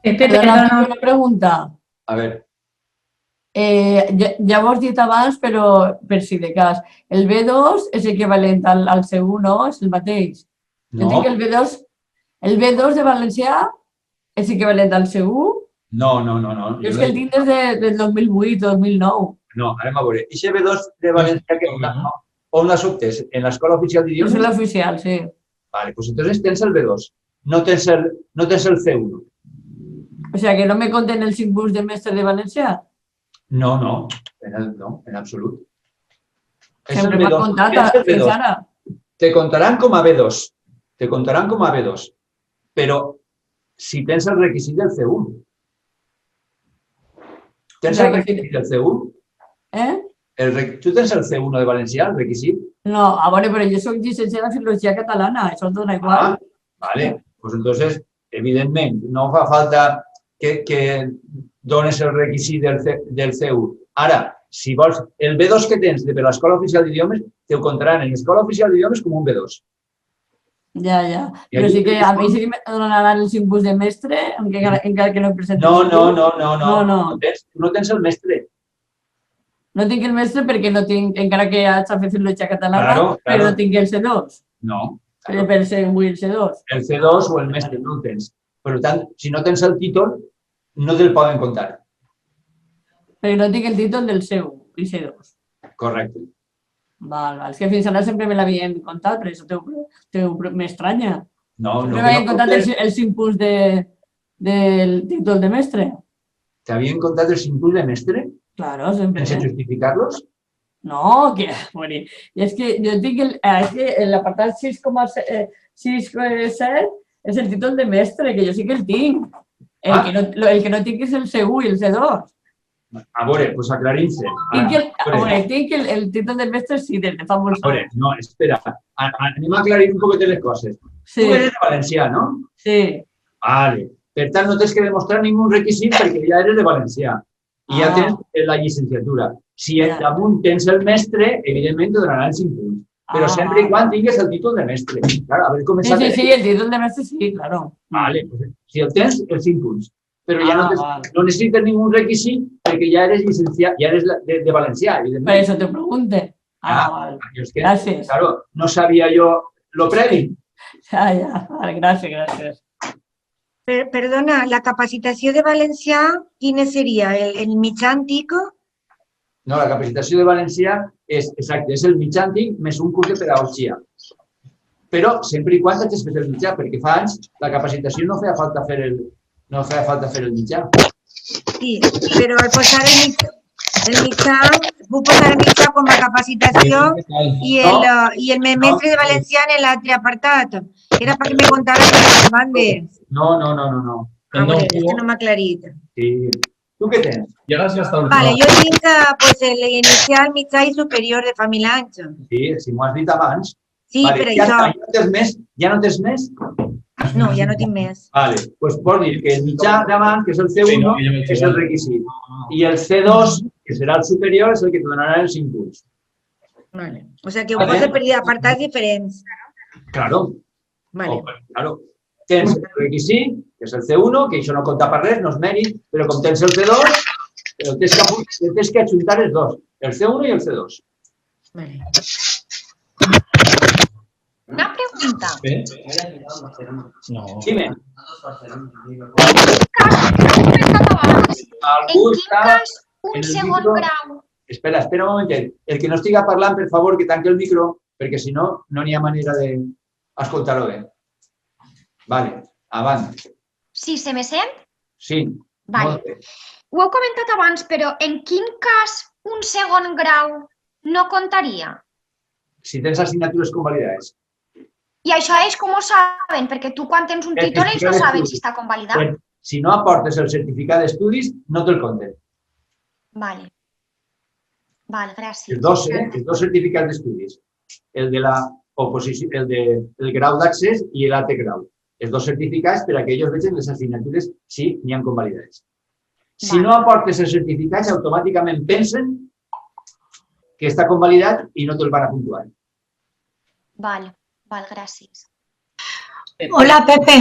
Pepe, Perdona, perdona. una pregunta. A ver. Ja ho has dit abans, però per si de cas, el B2 és equivalent al C1, no? És el mateix. Jo No, tinc el B2 de valencià és equivalent al C1. no. Jo és que el tinc del 2008, 2009. No, anem a veure. I B2 de valencià, on l'has obtès? En l'Escola Oficial És d'Idiomes? l'oficial, sí. Vale, pues entonces tens el B2. No tens el C1. O sigui que no me compten els 5 punts de mestre de valencià. No, en absolut. Sempre m'ha comptat fins ara. Te contaran com a B2. Te contaran com a B2. Però si tens el requisit del C1. Tens el requisit del C1? Tu tens el C1 de valencià, el requisit? No, a veure, però jo soc llicenciada en filologia catalana, això et dona igual. Vale, pues entonces, evidentment, no fa falta que dones el requisit del C1. Ara, si vols, el B2 que tens de l'Escola Oficial d'Idiomes, te ho contaran en l'Escola Oficial d'Idiomes com un B2. Ja. Però sí que a mi sí que me donaran els 5 punts de mestre, encara que no presenti. No. No tens el mestre. No tinc el mestre perquè no tinc, encara que haig de fer filologia catalana, però no tinc el C2. No. Per ser avui el C2. El C2 o el mestre no el tens. Per tant, si no tens el títol, no te'l poden comptar. Perquè no tinc el títol del C1 i C2. Correcte. Val. És que fins ara sempre me l'havien comptat, però això m'estranya. No. Sempre m'havien comptat els 5 punts del títol de mestre. ¿T'havien contat els 5 punts de mestre? Claro, sempre. ¿Sense justificar-los? No, que... I és que jo tinc l'apartat 6,7 és el títol de mestre, que jo sí que el tinc. El que no tinc és el C1 i el C2. A veure, doncs aclarim-se. Tinc el títol de mestre, sí, des de fa molts anys. No, espera. Anem a aclarir un poquet les coses. Tu eres de Valencià, no? Sí. Vale. Per tant, no tens que demostrar ningú requisit perquè ja eres de Valencià. I ja tens la llicenciatura. Si damunt tens el mestre, evidentment te donaran 5 punts. Però sempre i quan tingues el títol de mestre. Claro, haver començat... Sí, el títol de mestre sí, claro. Vale, si el tens, els 5 punts. Però ja no necessites ningú requisit perquè ja eres llicenciat, ja eres de Valencià, evidentment. Per això te pregunte. Gràcies. Claro, no sabia jo lo previ. Ja, gràcies. Perdona, la capacitació de valencià, quina seria? El mitjà antic? No, la capacitació de valencià és el mitjà antic més un curs de pedagogia. Però sempre i quan t'hagis fet el mitjà, perquè fa anys la capacitació no feia falta fer el mitjà. Sí, però al posar el mitjà, puc posar el mitjà com a capacitació i el mestre de valencià en l'altre apartat. Era perquè me contaran les bandes. No. És que no m'ha aclarit. Sí. Tu què tens? Vale, jo tinc l'inicial, mitjà i superior de fa 1000 anys. Sí, si m'ho has dit abans. Sí, per això. Ja no tens més? No, ja no tinc més. Vale, doncs pots dir que el mitjà d'abans, que és el C1, és el requisit. I el C2, que serà el superior, és el que te donarà els 5 punts. Vale. O sigui que ho posa per apartats diferents. Claro. Vale. Claro. Tens el requisit, que és el C1, que això no compta per res, no és mèrit, però com tens el C2, tens que ajuntar els dos, el C1 i el C2. Vale. Una pregunta. Dime. En quin cas un segon grau? Espera un momentet. El que no estiga parlant, per favor, que tanqui el micro, perquè si no, no n'hi ha manera d'escoltar-ho bé. Vale, avant. Sí, se me sent? Sí. Vale. Ho heu comentat abans, però en quin cas un segon grau no comptaria? Si tens assignatures convalidades. I això és com ho saben? Perquè tu quan tens un títol ells no saben si està convalidat. Si no aportes el certificat d'estudis, no te'l compten. Vale. Vale, gràcies. Els dos certificats d'estudis. El de l'oposició, el grau d'accés i l'altre grau. Els dos certificats per a que ells vegin les assignatures si n'hi ha convalidades. Si no aportes els certificats, automàticament pensen que està convalidat i no te'l van a puntuar. Vale, gràcies. Hola, Pepe.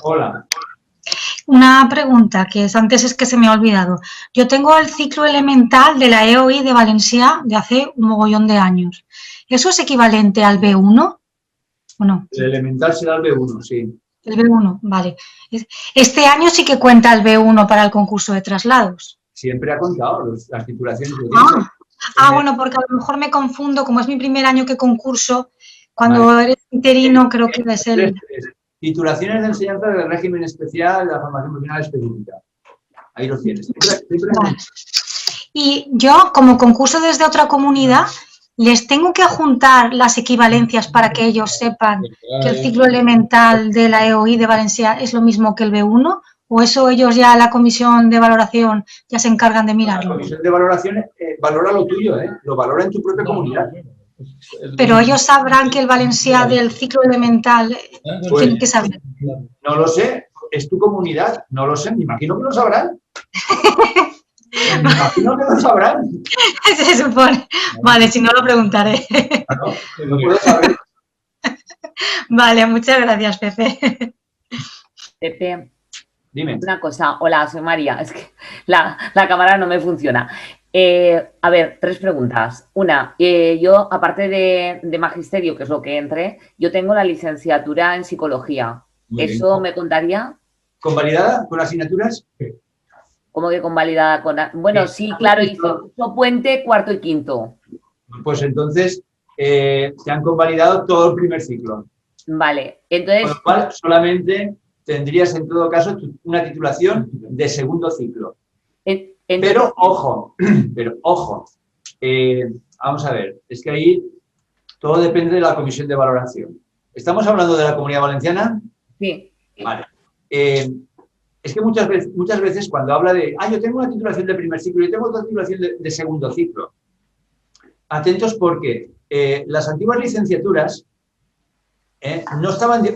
Hola. Una pregunta que antes es que se me ha olvidado. Yo tengo el ciclo elemental de la EOI de Valencia de hace un mogollón de años. ¿Eso es equivalente al B1 o no? El elemental será el B1, sí. El B1, vale. Este año sí que cuenta el B1 para el concurso de traslados. Siempre ha contado las titulaciones de Bueno, porque a lo mejor me confundo, como es mi primer año que concurso, cuando eres interino creo que es el... Titulaciones de enseñanza del régimen especial de la formación profesional específica. Ahí los tienes. Siempre Vale. Y yo, como concurso desde otra comunidad, ¿les tengo que juntar las equivalencias para que ellos sepan que el ciclo elemental de la EOI de Valencia es lo mismo que el B1? ¿O eso ellos ya, la comisión de valoración, ya se encargan de La mirarlo? comisión de valoración valora lo tuyo, lo valora en tu propia comunidad. Pero ellos sabrán que el Valencia del ciclo elemental tiene que saber. No lo sé, es tu comunidad, no lo sé, me imagino que lo sabrán. Me imagino que lo sabrán. Se supone. Vale, si no lo preguntaré. Claro, no puedo saber. Vale, muchas gracias, Pepe. Pepe, Dime. una cosa. Hola, soy María. Es que la cámara no me funciona. A ver, 3 preguntas. Una, yo, aparte de magisterio, que es lo que entré, yo tengo la licenciatura en psicología. Muy bien. ¿Eso me contaría? ¿Convalidada con asignaturas? ¿Cómo que convalidada con...? Bueno, sí, claro, hice curso puente, cuarto y quinto. Pues entonces te han convalidado todo el primer ciclo. Vale, Con entonces... lo cual solamente tendrías en todo caso una titulación de segundo ciclo. Pero ojo, vamos a ver, es que ahí todo depende de la comisión de valoración. ¿Estamos hablando de la Comunidad Valenciana? Sí. Vale. Es que muchas veces cuando habla de, yo tengo una titulación de primer ciclo y tengo otra titulación de segundo ciclo. Atentos porque las antiguas licenciaturas,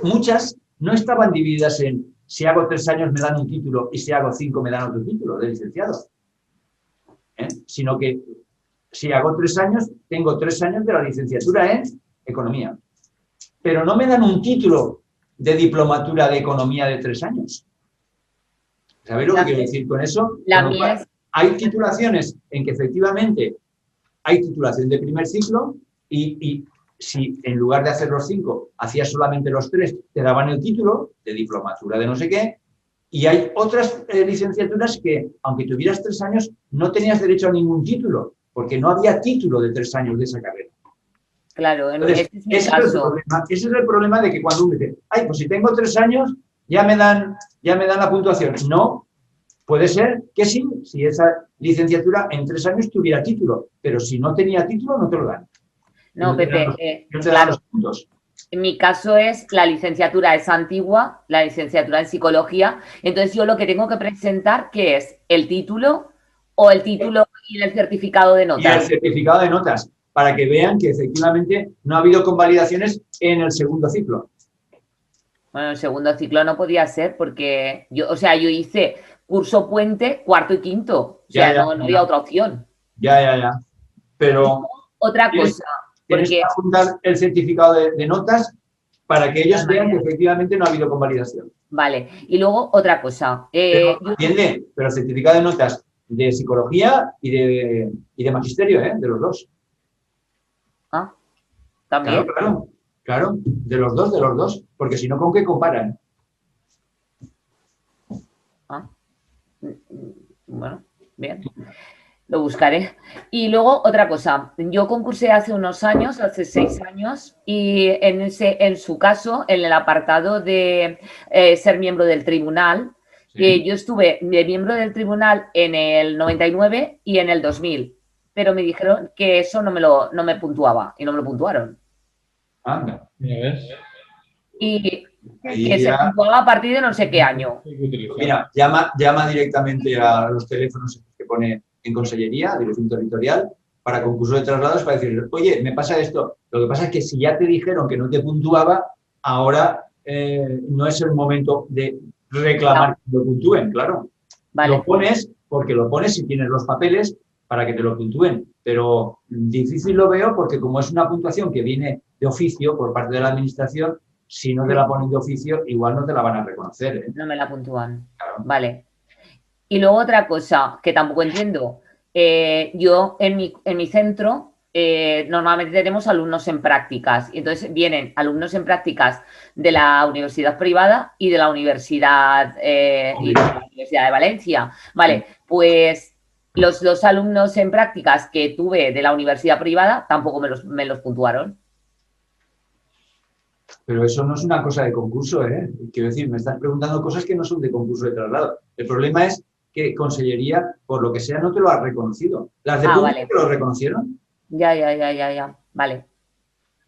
muchas no estaban divididas en si hago 3 años me dan un título y si hago 5 me dan otro título de licenciado. Sino que si hago 3 años, tengo 3 años de la licenciatura en Economía. Pero no me dan un título de diplomatura de Economía de 3 años. ¿Sabéis lo que quiero decir con eso? Hay titulaciones en que efectivamente hay titulación de primer ciclo y si en lugar de hacer los 5 hacías solamente los 3, te daban el título de diplomatura de no sé qué. Y hay otras licenciaturas que, aunque tuvieras 3 años, no tenías derecho a ningún título, porque no había título de 3 años de esa carrera. Claro, Entonces, este es mi caso. Ese es el problema de que cuando uno dice, pues si tengo 3 años, ya me dan la puntuación. No, puede ser que sí, si esa licenciatura en 3 años tuviera título, pero si no tenía título, no te lo dan. No, Pepe, no te dan claro. los puntos. En mi caso es, la licenciatura es antigua, la licenciatura en psicología, entonces yo lo que tengo que presentar, ¿qué es? ¿El título o el título y el certificado de notas? Y el certificado de notas, para que vean que efectivamente no ha habido convalidaciones en el segundo ciclo. Bueno, el segundo ciclo no podía ser porque yo hice curso puente, cuarto y quinto, no había otra opción. Ya. Pero otra cosa. Tienes que apuntar el certificado de notas para que ellos vean que efectivamente no ha habido convalidación. Vale, y luego otra cosa. Pero el certificado de notas de psicología y de magisterio, de los dos. Ah, también. Claro, de los dos, porque si no, ¿con qué comparan? Bueno, bien. Lo buscaré. Y luego otra cosa, yo concursé hace 6 años, y en su caso, en el apartado de ser miembro del tribunal, yo estuve de miembro del tribunal en el 99 y en el 2000, pero me dijeron que eso no me puntuaba y no me lo puntuaron. Anda. Y que se puntuaba a partir de no sé qué año. Mira, llama directamente a los teléfonos que pone en Consellería, Dirección Territorial, para concurso de traslados, para decir, oye, me pasa esto. Lo que pasa es que si ya te dijeron que no te puntuaba, ahora no es el momento de reclamar que lo puntúen, claro. Vale. Lo pones porque lo pones si tienes los papeles para que te lo puntúen, pero difícil lo veo porque como es una puntuación que viene de oficio por parte de la Administración, si no te la ponen de oficio, igual no te la van a reconocer, ¿eh? No me la puntúan. Claro. Vale. Y luego otra cosa que tampoco entiendo. Yo en mi centro normalmente tenemos alumnos en prácticas. Y entonces vienen alumnos en prácticas de la universidad privada y de la universidad, de Valencia. Vale, pues los dos alumnos en prácticas que tuve de la universidad privada tampoco me los puntuaron. Pero eso no es una cosa de concurso, ¿eh? Quiero decir, me estás preguntando cosas que no son de concurso de traslado. El problema es que Consellería, por lo que sea, no te lo ha reconocido. ¿Las de público vale. te lo reconocieron? Ya. Vale.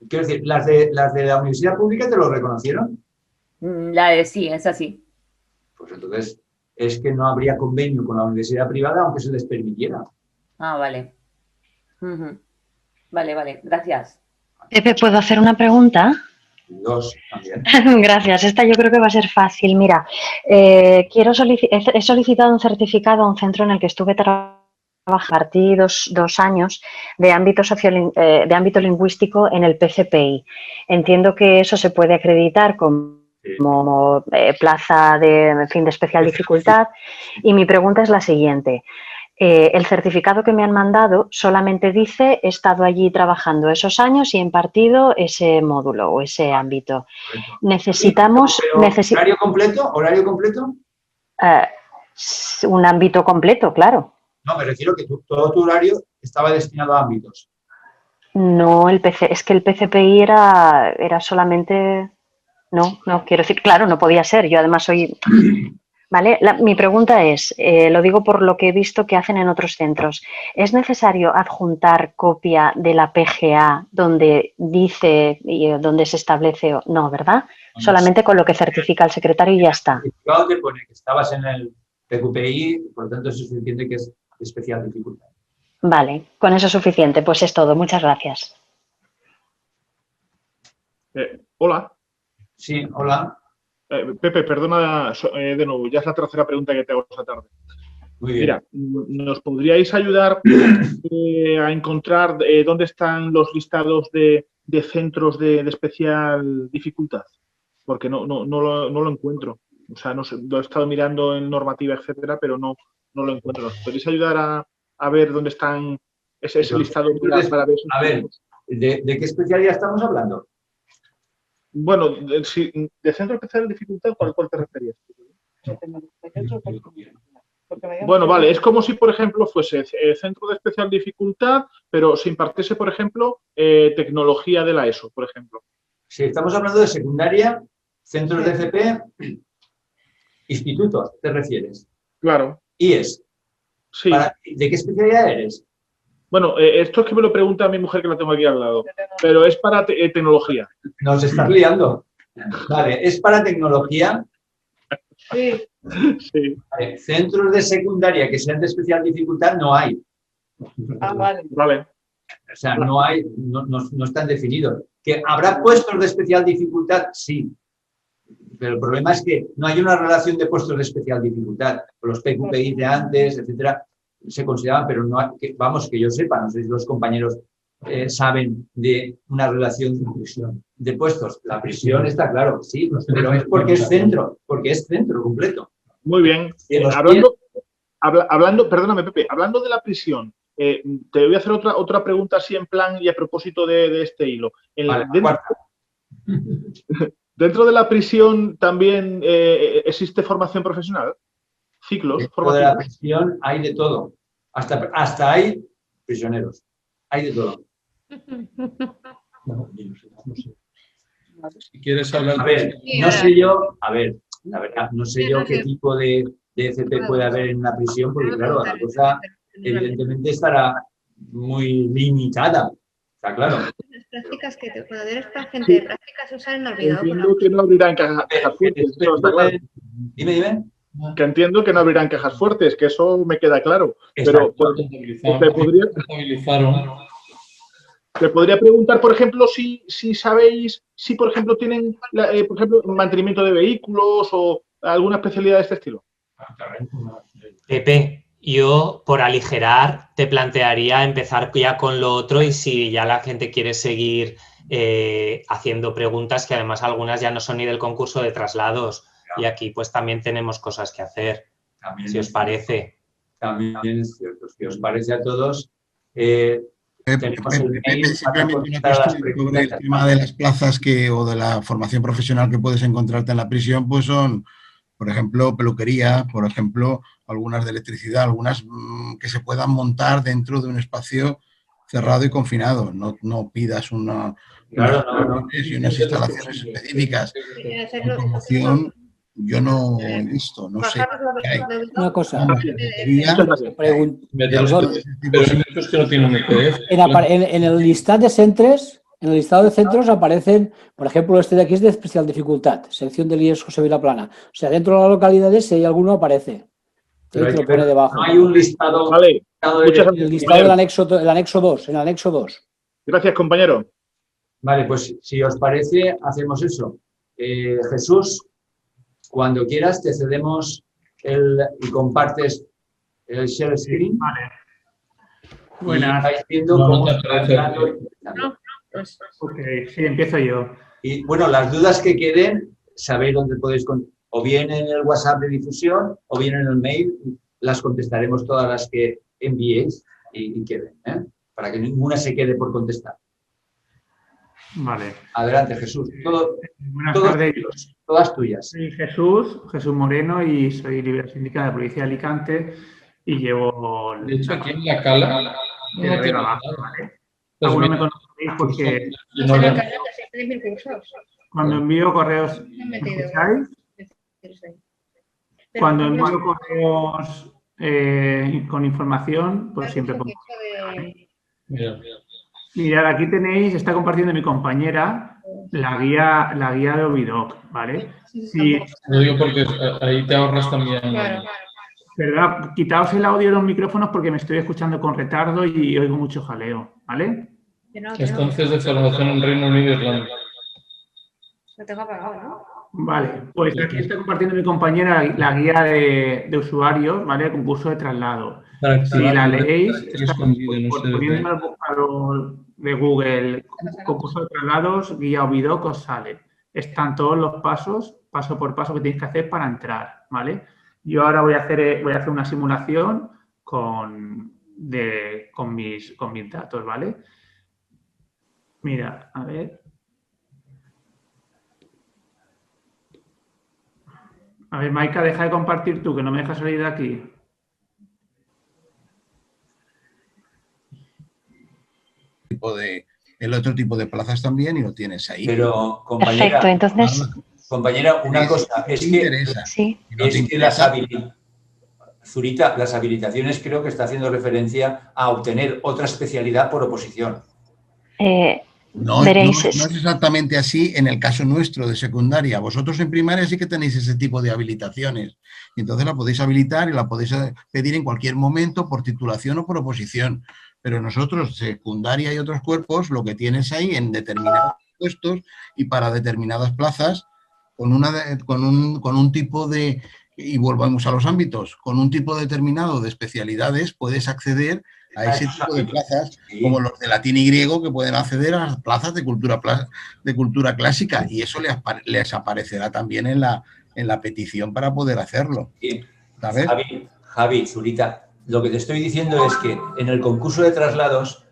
Quiero decir, ¿las de la universidad pública te lo reconocieron? La de sí, es así. Pues entonces es que no habría convenio con la universidad privada aunque se les permitiera. Vale. Vale, gracias. Pepe, ¿puedo hacer una pregunta? Dos también. Gracias, esta yo creo que va a ser fácil. Mira, he solicitado un certificado a un centro en el que estuve trabajando dos años de ámbito de ámbito lingüístico en el PCPI. Entiendo que eso se puede acreditar como plaza de especial dificultad. Y mi pregunta es la siguiente. El certificado que me han mandado solamente dice he estado allí trabajando esos años y he impartido ese módulo o ese ámbito. Necesitamos... ¿Horario completo? ¿Horario completo? Un ámbito completo, claro. No, me refiero que todo tu horario estaba destinado a ámbitos. No, es que el PCPI era solamente... No, quiero decir, claro, no podía ser. Yo además soy... ¿Vale? Mi pregunta es, lo digo por lo que he visto que hacen en otros centros, ¿es necesario adjuntar copia de la PGA donde dice y donde se establece? No, ¿verdad? No, solamente con lo que certifica el secretario y ya está. El certificado te pone que estabas en el PQPI, por lo tanto eso es suficiente que es de especial dificultad. Vale, con eso es suficiente. Pues es todo. Muchas gracias. Hola. Sí, hola. Pepe, perdona de nuevo, ya es la tercera pregunta que te hago esta tarde. Muy bien. Mira, ¿nos podríais ayudar a encontrar dónde están los listados de centros de especial dificultad? Porque no lo encuentro. O sea, no sé, lo he estado mirando en normativa, etcétera, pero no lo encuentro. ¿Nos podéis ayudar a ver dónde están ese listado? Para ver, a ver, ¿de qué especialidad estamos hablando? Bueno, de centro especial de dificultad, ¿cuál te referías? Bueno, vale, es como si, por ejemplo, fuese centro de especial dificultad, pero se impartiese, por ejemplo, tecnología de la ESO, por ejemplo. Si estamos hablando de secundaria, centros de FP, institutos, ¿te refieres? Claro. IES. Sí. ¿De qué especialidad eres? Bueno, esto es que me lo pregunta mi mujer, que la tengo aquí al lado, pero es para tecnología. Nos estás liando. Vale, ¿es para tecnología? Sí. Vale, centros de secundaria que sean de especial dificultad no hay. Vale. O sea, no hay, no están definidos. ¿Que habrá puestos de especial dificultad? Sí. Pero el problema es que no hay una relación de puestos de especial dificultad. Los PQPI de antes, etcétera, se consideraban, pero no hay, que yo sepa, no sé si los compañeros saben de una relación de puestos. La prisión está claro, sí, pero es porque es centro completo. Muy bien. Hablando, perdóname, Pepe, hablando de la prisión, te voy a hacer otra pregunta así en plan y a propósito de este hilo. ¿Dentro de la prisión también existe formación profesional? ¿Ciclos formativos? De la prisión hay de todo. Hasta hay prisioneros. Hay de todo. Si quieres hablar... A ver, no sé yo... A ver, la verdad, no sé yo qué tipo de FP puede haber en una prisión, porque claro, la cosa evidentemente estará muy limitada. Está claro. Las prácticas que cuando eres paciente de prácticas se usan en olvidado. Entiendo que no abrirán cajas fuertes. Dime. Que entiendo que no abrirán cajas fuertes, que eso me queda claro. Pero te podría preguntar, por ejemplo, si sabéis, si por ejemplo tienen, por ejemplo, mantenimiento de vehículos o alguna especialidad de este estilo. Pepe, yo por aligerar te plantearía empezar ya con lo otro y si ya la gente quiere seguir haciendo preguntas que además algunas ya no son ni del concurso de traslados. Y aquí pues también tenemos cosas que hacer, También si os parece. También es cierto. Si os parece a todos, tenemos el mail para contestar a las sobre preguntas. el tema de las plazas o de la formación profesional que puedes encontrarte en la prisión, pues son, por ejemplo, peluquería, por ejemplo, algunas de electricidad, algunas que se puedan montar dentro de un espacio cerrado y confinado. No pidas unas instalaciones específicas. En promoción, yo no he visto, no sé. Una cosa. En el listado de centros, aparecen, por ejemplo, este de aquí es de especial dificultad, sección del IES José Vilaplana. O sea, dentro de las localidades, si hay alguno, aparece. Te lo pone debajo. No hay un listado. Vale. El listado del anexo 2, en el anexo 2. Gracias, compañero. Vale, pues si os parece, hacemos eso. Jesús, cuando quieras te cedemos y compartes el share screen. Vale. Buenas. Y estáis viendo cómo está entrando. Ok, sí, empiezo yo. Y bueno, las dudas que queden, sabéis dónde podéis, o bien en el WhatsApp de difusión, o bien en el mail, las contestaremos todas las que enviéis y queden, para que ninguna se quede por contestar. Vale. Adelante, Jesús. Buenas tardes. Todas tuyas. Soy Jesús Moreno, y soy líder sindical de la provincia de Alicante y llevo... De hecho, aquí en la Cala... Algunos me conocéis porque... Cuando envío correos... Cuando envío correos con información, pues siempre pongo... Mirad, aquí tenéis, está compartiendo mi compañera la guía de Ovidoc, ¿vale? Sí. Lo digo porque ahí te ahorras también. Claro. ¿Verdad? Quitaos el audio de los micrófonos porque me estoy escuchando con retardo y oigo mucho jaleo, ¿vale? Entonces, de formación en Reino Unido y Irlanda. Lo tengo apagado, ¿no? Vale, pues aquí está compartiendo mi compañera la guía de usuarios, ¿vale? El concurso de traslado. Si la leéis, poniendo el buscador de Google, concurso de traslados, guía Ovidoc, os sale. Están todos los pasos, paso por paso, que tenéis que hacer para entrar, ¿vale? Yo ahora voy a hacer una simulación con mis datos, ¿vale? Mira, a ver. A ver, Maika, deja de compartir tú, que no me dejas salir de aquí. El otro tipo de plazas también y lo tienes ahí. Pero, compañera, perfecto, entonces... Compañera, una cosa, es que Zurita, las habilitaciones creo que está haciendo referencia a obtener otra especialidad por oposición. No es exactamente así en el caso nuestro de secundaria. Vosotros en primaria sí que tenéis ese tipo de habilitaciones. Y entonces la podéis habilitar y la podéis pedir en cualquier momento por titulación o por oposición. Pero nosotros, secundaria y otros cuerpos, lo que tienes ahí en determinados puestos y para determinadas plazas, con un tipo de, y volvamos a los ámbitos, con un tipo determinado de especialidades puedes acceder a ese tipo de plazas, como los de latín y griego, que pueden acceder a las plazas de cultura clásica, y eso les aparecerá también en la petición para poder hacerlo. ¿Sabes? Javi, Zurita, lo que te estoy diciendo es que en el concurso de traslados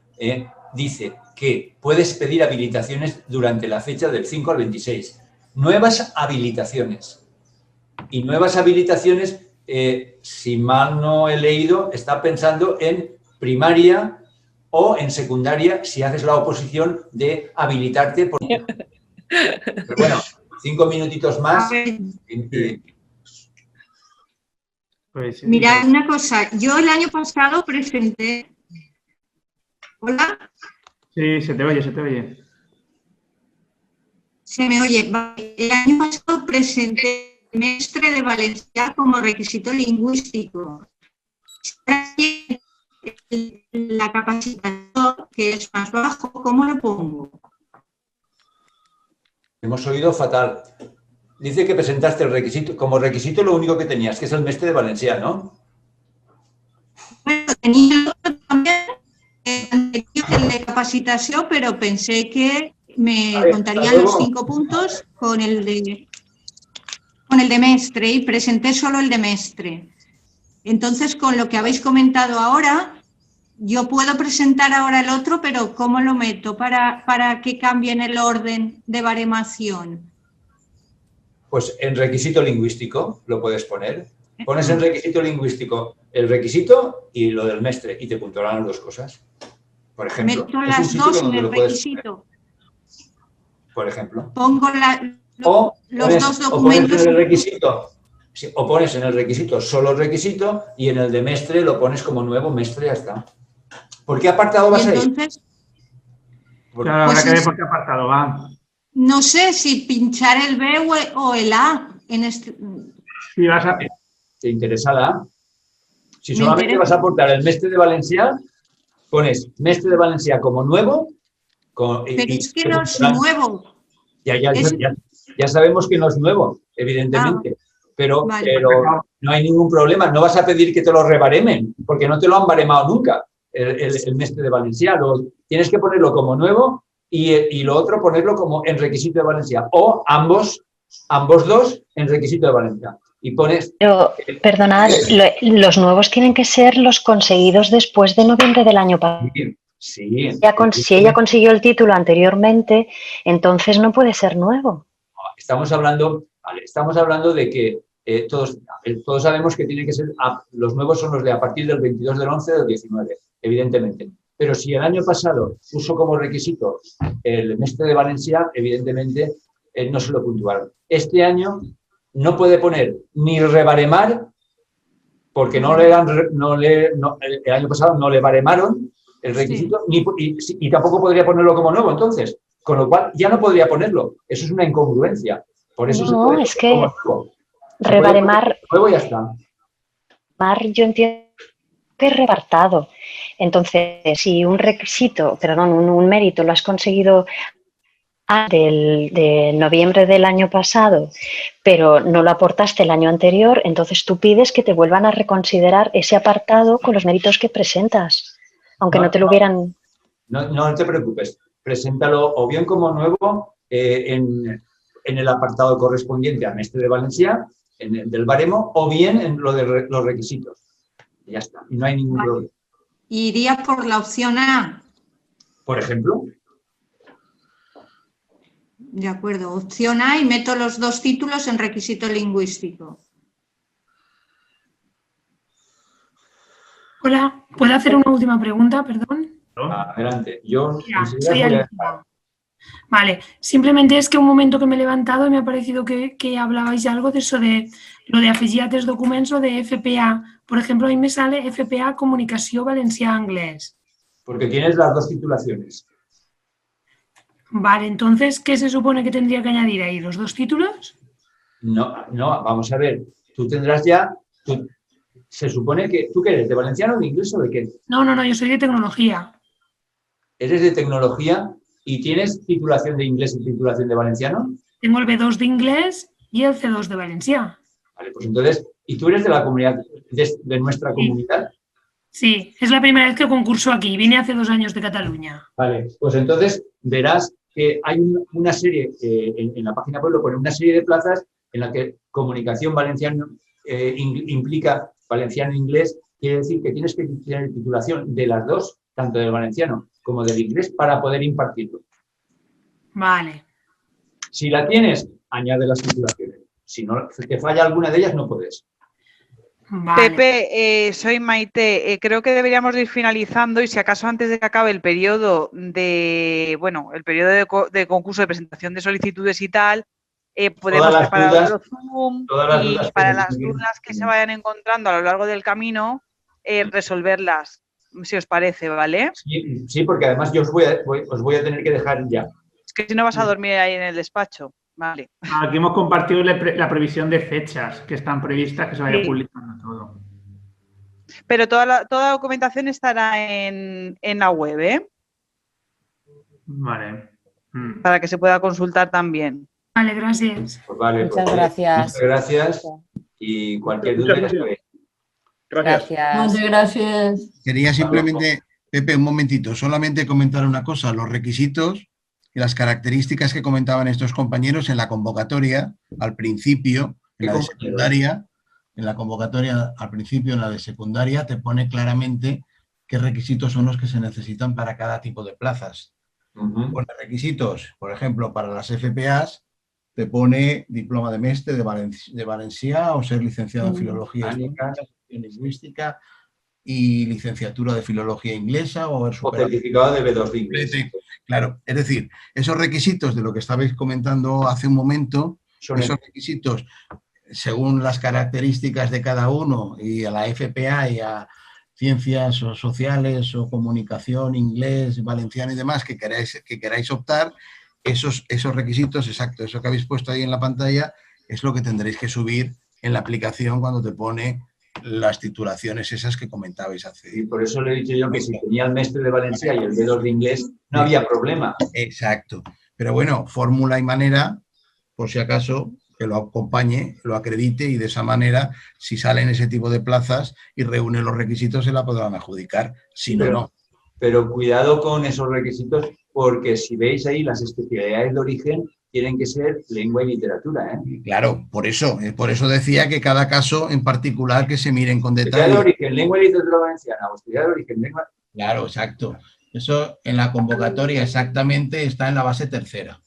dice que puedes pedir habilitaciones durante la fecha del 5 al 26. Nuevas habilitaciones. Y nuevas habilitaciones, si mal no he leído, está pensando en primaria o en secundaria si haces la oposición de habilitarte. Pero bueno, 5 minutitos más. Mirad una cosa, yo el año pasado presenté... ¿Hola? Sí, se te oye, se te oye. Se me oye. El año pasado presenté el semestre de valenciano como requisito lingüístico. La capacitación, que es más bajo, ¿cómo lo pongo? Hemos oído fatal. Dice que presentaste el requisito, como requisito lo único que tenías, que es el mestre de valenciano. Bueno, tenía también el de capacitación, pero pensé que me contarían los 5 puntos con el de mestre y presenté solo el de mestre. Entonces, con lo que habéis comentado ahora, yo puedo presentar ahora el otro, pero ¿cómo lo meto para que cambien el orden de baremación? Pues en requisito lingüístico lo puedes poner. Pones en requisito lingüístico el requisito y lo del mestre y te puntuarán las dos cosas. Por ejemplo. Meto las dos en el requisito. Por ejemplo. Pongo los dos documentos. O pones en el requisito solo el requisito y en el de mestre lo pones como nuevo mestre, ya está. ¿Por qué apartado vas a ir? Entonces, claro, habrá que ver por qué apartado va. No sé si pinchar el B o el A en este. Si vas a... ¿Te interesa la A? Si solamente vas a aportar el mestre de Valencia, pones mestre de Valencia como nuevo. Pero es que no es nuevo. Ya sabemos que no es nuevo, evidentemente. Pero no hay ningún problema. No vas a pedir que te lo rebaremen, porque no te lo han baremado nunca, el mestre de Valencia. Tienes que ponerlo como nuevo y lo otro ponerlo como en requisito de Valencia. O ambos dos en requisito de Valencia. Y pones... Pero, perdonad, los nuevos tienen que ser los conseguidos después de noviembre del año pasado. Sí. Si ella consiguió el título anteriormente, entonces no puede ser nuevo. Estamos hablando de que todos sabemos que tienen que ser, los nuevos son los de a partir del 22 del 11 del 19, evidentemente. Pero si el año pasado puso como requisito el mestre de Valencia, evidentemente no se lo puntuaron. Este año no puede poner ni rebaremar, porque el año pasado no le baremaron el requisito, y tampoco podría ponerlo como nuevo, entonces. Con lo cual, ya no podría ponerlo. Eso es una incongruencia. Por eso no, es que rebaremar... Luego ya está. Yo entiendo que es repartado. Entonces, si un requisito, un mérito lo has conseguido de noviembre del año pasado, pero no lo aportaste el año anterior, entonces tú pides que te vuelvan a reconsiderar ese apartado con los méritos que presentas, aunque no te lo hubieran... No te preocupes. Preséntalo o bien como nuevo en el apartado correspondiente a mestre de Valencia, del baremo, o bien en lo de los requisitos. Y ya está, y no hay ningún problema. ¿Iría por la opción A? Por ejemplo. De acuerdo, opción A y meto los dos títulos en requisito lingüístico. Hola, ¿puedo hacer una última pregunta, perdón? Adelante. Vale, simplemente es que un momento que me he levantado y me ha parecido que hablabais de algo de eso de lo de afegir a 3 documents o de FPA. Por ejemplo, a mí me sale FPA Comunicació Valencià-Anglès. Porque tienes las dos titulaciones. Vale, entonces, ¿qué se supone que tendría que añadir ahí? ¿Los 2 títulos? No, vamos a ver. Tú tendrás ya... Se supone que... ¿Tú qué eres? ¿De valenciano, de inglés o de qué? No, yo soy de tecnología. ¿Eres de tecnología y tienes titulación de inglés y titulación de valenciano? Tengo el B2 de inglés y el C2 de Valencià. Vale, pues entonces... ¿Y tú eres de la comunidad, de nuestra comunidad? Sí, es la primera vez que concurso aquí. Vine hace 2 años de Cataluña. Vale, pues entonces verás que hay una serie, en la página web lo pone, una serie de plazas en la que comunicación valenciano implica valenciano-inglés, quiere decir que tienes que tener titulación de las dos, tanto del valenciano como del inglés, para poder impartirlo. Vale. Si la tienes, añade las titulaciones. Si no te falla alguna de ellas, no puedes. Vale. Pepe, soy Maite. Creo que deberíamos ir finalizando y si acaso antes de que acabe el periodo de concurso de presentación de solicitudes y tal, podemos preparar otro Zoom y para las dudas que se vayan encontrando a lo largo del camino, resolverlas, si os parece, ¿vale? Sí, porque además yo os voy a tener que dejar ya. Es que si no vas a dormir ahí en el despacho. Vale. Aquí hemos compartido la previsión de fechas que están previstas, que se vaya publicando todo. Pero toda la documentación estará en la web, ¿eh? Vale. Para que se pueda consultar también. Vale, gracias. Pues vale, muchas gracias. Muchas gracias. Y cualquier duda ya sabéis. Gracias. Muchas gracias. Quería simplemente, Pepe, un momentito, solamente comentar una cosa. Los requisitos y las características que comentaban estos compañeros en la convocatoria, al principio, en la de secundaria, en la convocatoria al principio, en la de secundaria, te pone claramente qué requisitos son los que se necesitan para cada tipo de plazas. Pone requisitos, por ejemplo, para las FPAs, te pone diploma de mestre de Valencià o ser licenciado en Filología Hispánica, Lingüística y licenciatura de Filología Inglesa o haber superado... O certificado de B2 de inglés. Claro, es decir, esos requisitos de lo que estabais comentando hace un momento, esos requisitos, según las características de cada uno y a la FPA y a ciencias sociales o comunicación, inglés, valenciano y demás que queráis optar, esos requisitos, exacto, eso que habéis puesto ahí en la pantalla, es lo que tendréis que subir en la aplicación cuando te pone las titulaciones esas que comentabais hace. Y por eso le he dicho yo que si tenía el mestre de Valencia y el B2 de inglés, no había problema. Exacto. Pero bueno, fórmula y manera, por si acaso, que lo acompañe, lo acredite y de esa manera, si salen ese tipo de plazas y reúne los requisitos, se la podrán adjudicar. Si no, no. Pero cuidado con esos requisitos, porque si veis ahí las especialidades de origen, tienen que ser lengua y literatura, ¿eh? Claro, por eso decía que cada caso en particular que se miren con detalle. Especialidad de origen, lengua y literatura valenciana, especialidad de origen, lengua... Claro, exacto. Eso en la convocatoria exactamente está en la base tercera.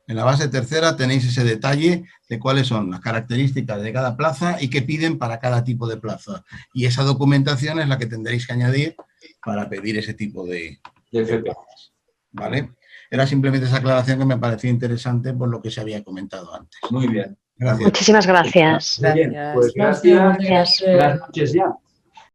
En la base tercera tenéis ese detalle de cuáles son las características de cada plaza y qué piden para cada tipo de plaza. Y esa documentación es la que tendréis que añadir para pedir ese tipo de plazas. ¿Vale? Era simplemente esa aclaración que me parecía interesante por lo que se había comentado antes. Muy bien. Gracias. Muchísimas gracias. Muy bien, pues gracias. Buenas noches ya.